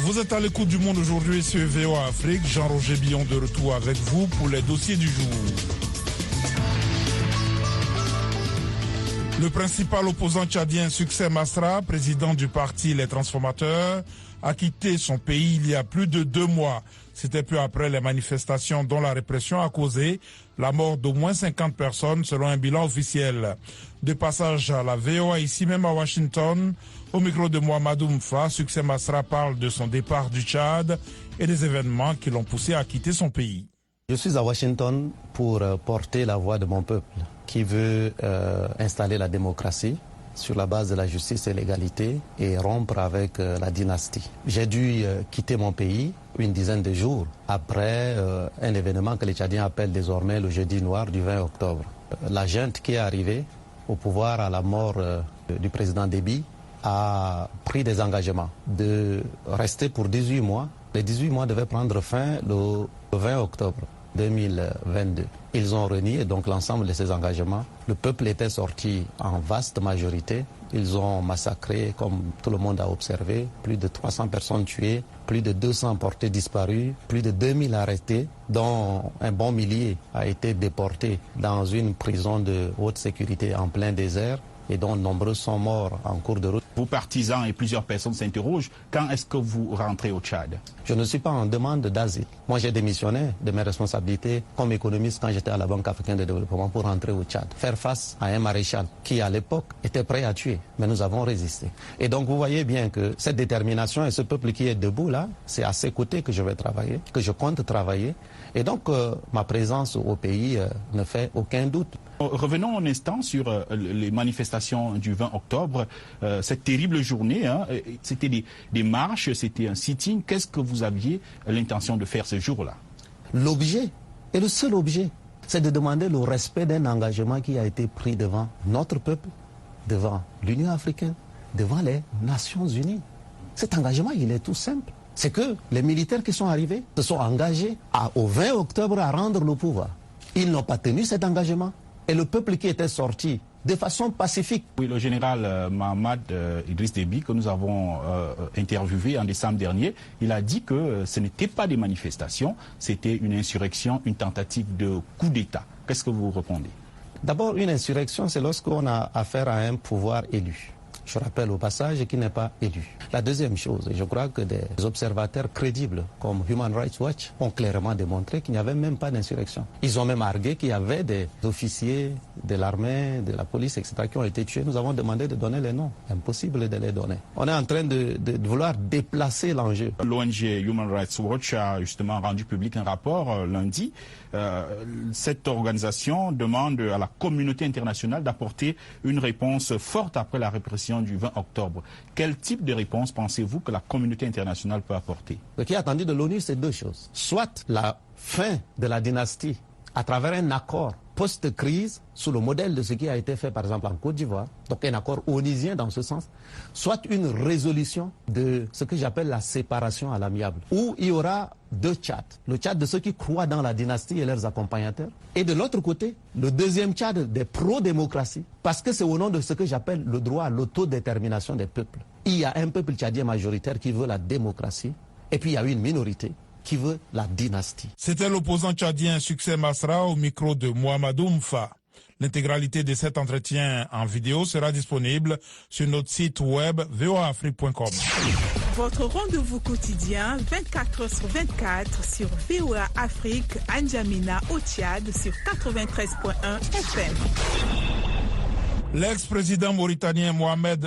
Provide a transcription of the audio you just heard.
Vous êtes à l'écoute du Monde aujourd'hui sur VOA Afrique. Jean-Roger Billon de retour avec vous pour les dossiers du jour. Le principal opposant tchadien Succès Masra, président du parti Les Transformateurs, a quitté son pays il y a plus de 2 mois. C'était peu après les manifestations dont la répression a causé la mort d'au moins 50 personnes selon un bilan officiel. De passage à la VOA ici même à Washington, au micro de Mohamedou Mfa, Succès Masra parle de son départ du Tchad et des événements qui l'ont poussé à quitter son pays. Je suis à Washington pour porter la voix de mon peuple qui veut installer la démocratie sur la base de la justice et l'égalité et rompre avec la dynastie. J'ai dû quitter mon pays une dizaine de jours après un événement que les Tchadiens appellent désormais le jeudi noir du 20 octobre. La junte qui est arrivée au pouvoir à la mort du président Déby a pris des engagements de rester pour 18 mois. Les 18 mois devaient prendre fin le 20 octobre 2022. Ils ont renié donc l'ensemble de ces engagements. Le peuple était sorti en vaste majorité. Ils ont massacré, comme tout le monde a observé, plus de 300 personnes tuées, plus de 200 portés disparus, plus de 2000 arrêtés, dont un bon millier a été déporté dans une prison de haute sécurité en plein désert et dont nombreux sont morts en cours de route. Vos partisans et plusieurs personnes s'interrogent, quand est-ce que vous rentrez au Tchad? Je ne suis pas en demande d'asile. Moi, j'ai démissionné de mes responsabilités comme économiste quand j'étais à la Banque africaine de développement pour rentrer au Tchad. Faire face à un maréchal qui, à l'époque, était prêt à tuer. Mais nous avons résisté. Et donc, vous voyez bien que cette détermination et ce peuple qui est debout là, c'est à ses côtés que je vais travailler, que je compte travailler. Et donc, ma présence au pays ne fait aucun doute. Revenons un instant sur les manifestations du 20 octobre. Cette terrible journée, hein, c'était des marches, c'était un sitting. Qu'est-ce que vous aviez l'intention de faire ce jour-là? L'objet, et le seul objet, c'est de demander le respect d'un engagement qui a été pris devant notre peuple, devant l'Union africaine, devant les Nations unies. Cet engagement, il est tout simple. C'est que les militaires qui sont arrivés se sont engagés au 20 octobre à rendre le pouvoir. Ils n'ont pas tenu cet engagement. Et le peuple qui était sorti de façon pacifique. Oui, le général Mahamad Idriss Déby, que nous avons interviewé en décembre dernier, il a dit que ce n'était pas des manifestations, c'était une insurrection, une tentative de coup d'État. Qu'est-ce que vous répondez? D'abord, une insurrection, c'est lorsqu'on a affaire à un pouvoir élu. Je rappelle au passage qu'il n'est pas élu. La deuxième chose, je crois que des observateurs crédibles comme Human Rights Watch ont clairement démontré qu'il n'y avait même pas d'insurrection. Ils ont même argué qu'il y avait des officiers de l'armée, de la police, etc. qui ont été tués. Nous avons demandé de donner les noms. Impossible de les donner. On est en train de vouloir déplacer l'enjeu. L'ONG Human Rights Watch a justement rendu public un rapport lundi. Cette organisation demande à la communauté internationale d'apporter une réponse forte après la répression du 20 octobre. Quel type de réponse pensez-vous que la communauté internationale peut apporter? Ce qui est attendu de l'ONU, c'est deux choses. Soit la fin de la dynastie à travers un accord post-crise sous le modèle de ce qui a été fait par exemple en Côte d'Ivoire, donc un accord onusien dans ce sens, soit une résolution de ce que j'appelle la séparation à l'amiable, où il y aura deux Tchad. Le Tchad de ceux qui croient dans la dynastie et leurs accompagnateurs, et de l'autre côté, le deuxième Tchad des pro-démocratie, parce que c'est au nom de ce que j'appelle le droit à l'autodétermination des peuples. Il y a un peuple tchadien majoritaire qui veut la démocratie, et puis il y a une minorité qui veut la dynastie. C'était l'opposant tchadien Succès Masra au micro de Mohamedou Mfa. L'intégralité de cet entretien en vidéo sera disponible sur notre site web voaafrique.com. Votre rendez-vous quotidien 24h/24 sur VOA Afrique, N'Djamena au Tchad sur 93.1 FM. L'ex-président mauritanien Mohamed